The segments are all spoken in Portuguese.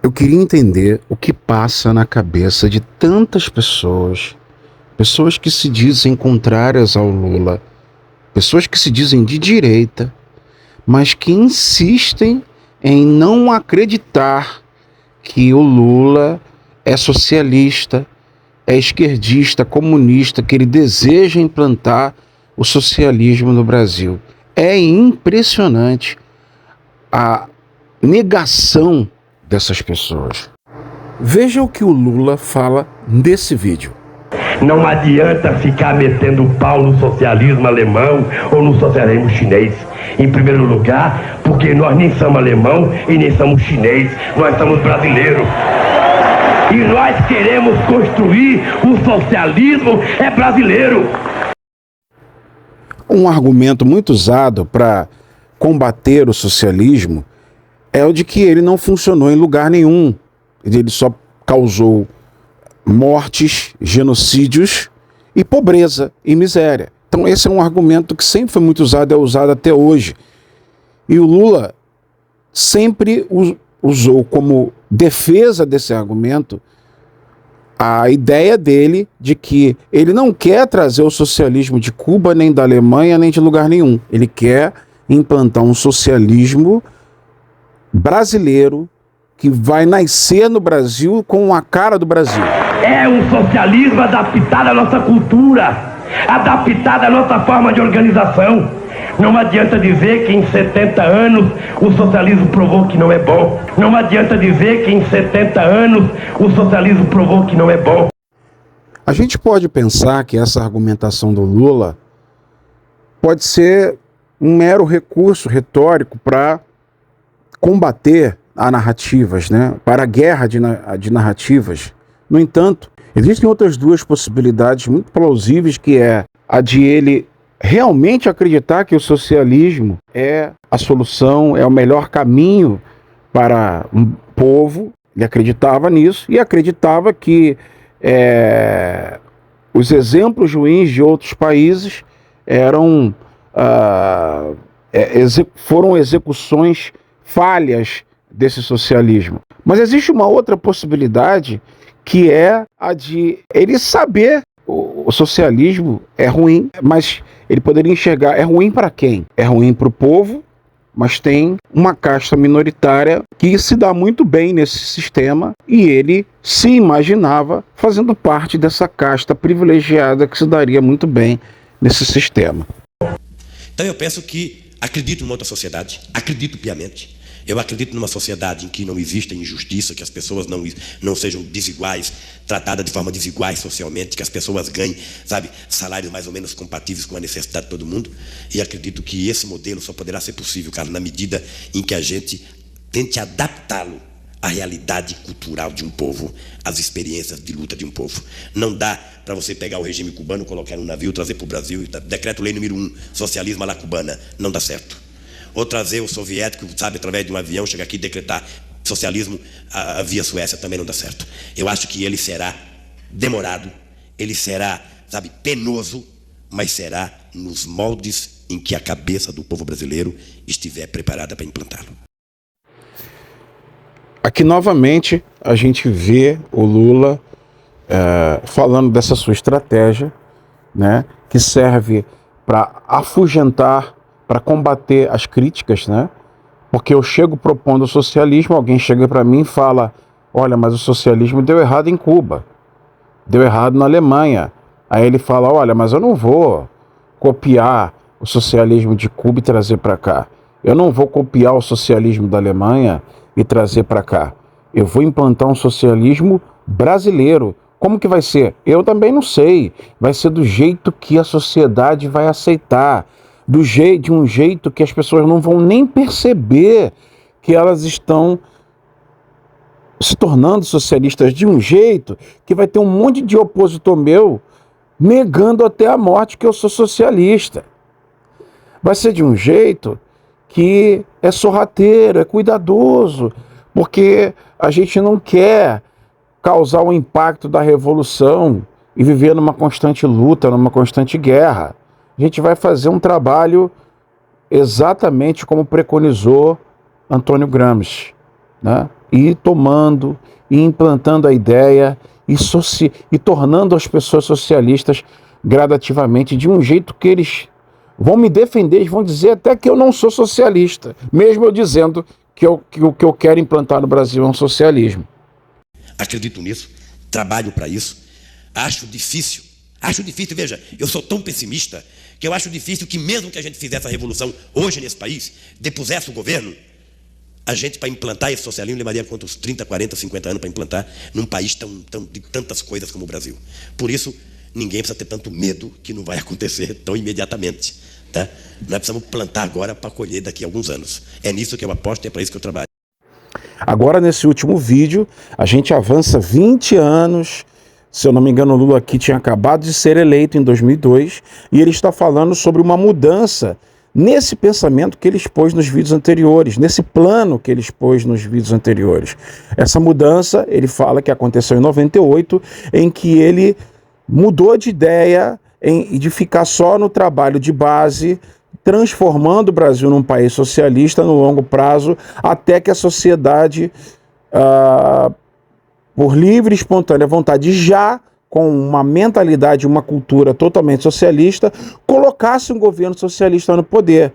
Eu queria entender o que passa na cabeça de tantas pessoas, pessoas que se dizem contrárias ao Lula, pessoas que se dizem de direita, mas que insistem em não acreditar que o Lula é socialista, é esquerdista, comunista, que ele deseja implantar o socialismo no Brasil. É impressionante a negação dessas pessoas. Veja o que o Lula fala nesse vídeo. Não adianta ficar metendo pau no socialismo alemão ou no socialismo chinês. Em primeiro lugar, porque nós nem somos alemão e nem somos chinês, nós somos brasileiros. E nós queremos construir o socialismo brasileiro. Um argumento muito usado para combater o socialismo é o de que ele não funcionou em lugar nenhum. Ele só causou mortes, genocídios e pobreza e miséria. Então esse é um argumento que sempre foi muito usado, é usado até hoje. E o Lula sempre usou como defesa desse argumento a ideia dele de que ele não quer trazer o socialismo de Cuba, nem da Alemanha, nem de lugar nenhum. Ele quer implantar um socialismo brasileiro que vai nascer no Brasil com a cara do Brasil. É um socialismo adaptado à nossa cultura, adaptado à nossa forma de organização. Não adianta dizer que em 70 anos o socialismo provou que não é bom. Não adianta dizer que em 70 anos o socialismo provou que não é bom. A gente pode pensar que essa argumentação do Lula pode ser um mero recurso retórico para combater a narrativas, né? Para a guerra de narrativas. No entanto, existem outras duas possibilidades muito plausíveis, que é a de ele realmente acreditar que o socialismo é a solução, é o melhor caminho para um povo. Ele acreditava nisso e acreditava que os exemplos ruins de outros países foram execuções falhas desse socialismo. Mas existe uma outra possibilidade, que é a de ele saber o socialismo é ruim, mas ele poderia enxergar, é ruim para quem? É ruim para o povo, mas tem uma casta minoritária que se dá muito bem nesse sistema, e ele se imaginava fazendo parte dessa casta privilegiada que se daria muito bem nesse sistema. Então eu penso que acredito numa outra sociedade, acredito piamente. Eu acredito numa sociedade em que não exista injustiça, que as pessoas não sejam desiguais, tratadas de forma desiguais socialmente, que as pessoas ganhem, sabe, salários mais ou menos compatíveis com a necessidade de todo mundo. E acredito que esse modelo só poderá ser possível, cara, na medida em que a gente tente adaptá-lo à realidade cultural de um povo, às experiências de luta de um povo. Não dá para você pegar o regime cubano, colocar no navio, trazer para o Brasil, decreto-lei número 1, socialismo à la cubana. Não dá certo. Ou trazer o soviético, sabe, através de um avião, chegar aqui e decretar socialismo via Suécia, também não dá certo. Eu acho que ele será demorado, ele será, sabe, penoso, mas será nos moldes em que a cabeça do povo brasileiro estiver preparada para implantá-lo. Aqui novamente a gente vê o Lula falando dessa sua estratégia, né, que serve para afugentar, para combater as críticas, né? Porque eu chego propondo o socialismo, alguém chega para mim e fala: olha, mas o socialismo deu errado em Cuba, deu errado na Alemanha. Aí ele fala: olha, mas eu não vou copiar o socialismo de Cuba e trazer para cá. Eu não vou copiar o socialismo da Alemanha e trazer para cá. Eu vou implantar um socialismo brasileiro. Como que vai ser? Eu também não sei. Vai ser do jeito que a sociedade vai aceitar. De um jeito que as pessoas não vão nem perceber que elas estão se tornando socialistas, de um jeito que vai ter um monte de opositor meu negando até a morte que eu sou socialista. Vai ser de um jeito que é sorrateiro, é cuidadoso, porque a gente não quer causar o impacto da revolução e viver numa constante luta, numa constante guerra. A gente vai fazer um trabalho exatamente como preconizou Antônio Gramsci, né? e ir tomando e implantando a ideia e tornando as pessoas socialistas gradativamente de um jeito que eles vão me defender, eles vão dizer até que eu não sou socialista, mesmo eu dizendo que o que eu quero implantar no Brasil é um socialismo. Acredito nisso, trabalho para isso, acho difícil, veja, eu sou tão pessimista que eu acho difícil que mesmo que a gente fizesse a revolução hoje nesse país, depusesse o governo, a gente, para implantar esse socialismo, levaria quantos 30, 40, 50 anos para implantar num país de tantas coisas como o Brasil. Por isso, ninguém precisa ter tanto medo que não vai acontecer tão imediatamente. Tá? Nós precisamos plantar agora para colher daqui a alguns anos. É nisso que eu aposto e é para isso que eu trabalho. Agora, nesse último vídeo, a gente avança 20 anos. Se eu não me engano, o Lula aqui tinha acabado de ser eleito em 2002 e ele está falando sobre uma mudança nesse pensamento que ele expôs nos vídeos anteriores, nesse plano que ele expôs nos vídeos anteriores. Essa mudança, ele fala que aconteceu em 98, em que ele mudou de ideia de ficar só no trabalho de base, transformando o Brasil num país socialista no longo prazo, até que a sociedade, por livre e espontânea vontade, já com uma mentalidade, uma cultura totalmente socialista, colocasse um governo socialista no poder.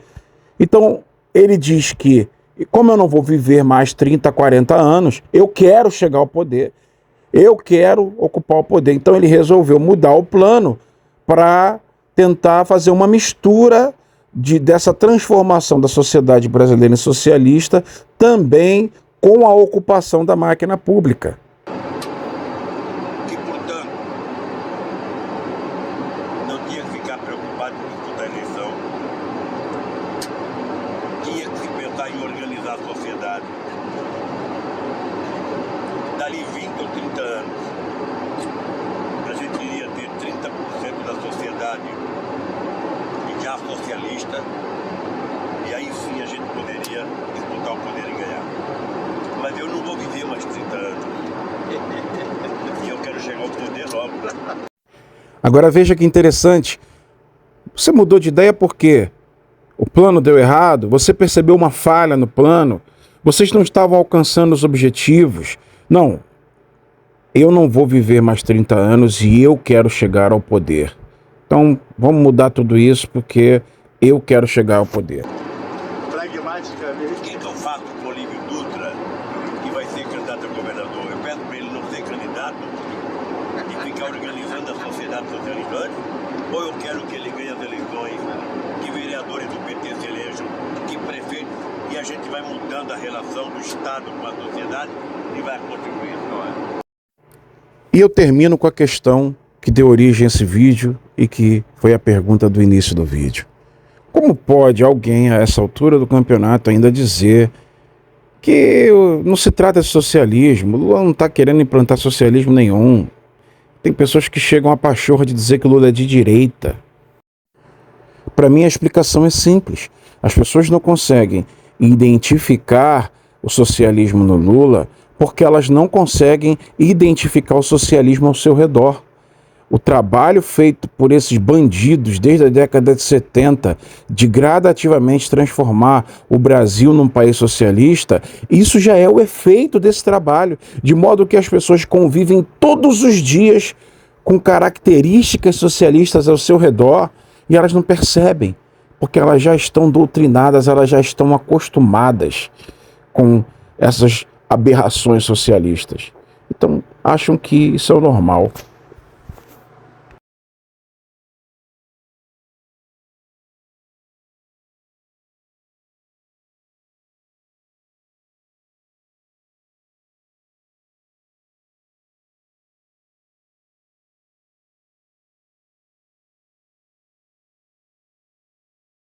Então, ele diz que, como eu não vou viver mais 30, 40 anos, eu quero chegar ao poder, eu quero ocupar o poder. Então, ele resolveu mudar o plano para tentar fazer uma mistura dessa transformação da sociedade brasileira em socialista também com a ocupação da máquina pública. Em organizar a sociedade. Dali 20 ou 30 anos, a gente iria ter 30% da sociedade já socialista, e aí sim a gente poderia disputar o poder e ganhar. Mas eu não vou viver mais 30 anos. E eu quero chegar ao poder logo. Agora veja que interessante. Você mudou de ideia por quê? O plano deu errado? Você percebeu uma falha no plano? Vocês não estavam alcançando os objetivos? Não. Eu não vou viver mais 30 anos e eu quero chegar ao poder. Então, vamos mudar tudo isso porque eu quero chegar ao poder. Pragmaticamente, o que eu faço com o Olívio Dutra, que vai ser candidato a governador? Eu peço para ele não ser candidato e ficar organizando a sociedade socialista antes? Ou eu quero que ele ganhe as eleições, que vereadores do PT se elejam, que prefeitos, e a gente vai mudando a relação do Estado com a sociedade e vai contribuir, não é? E eu termino com a questão que deu origem a esse vídeo e que foi a pergunta do início do vídeo. Como pode alguém, a essa altura do campeonato, ainda dizer que não se trata de socialismo? Lula não está querendo implantar socialismo nenhum. Tem pessoas que chegam à pachorra de dizer que Lula é de direita. Para mim a explicação é simples. As pessoas não conseguem identificar o socialismo no Lula porque elas não conseguem identificar o socialismo ao seu redor. O trabalho feito por esses bandidos desde a década de 70 de gradativamente transformar o Brasil num país socialista, isso já é o efeito desse trabalho, de modo que as pessoas convivem todos os dias com características socialistas ao seu redor e elas não percebem, porque elas já estão doutrinadas, elas já estão acostumadas com essas aberrações socialistas. Então, acham que isso é o normal.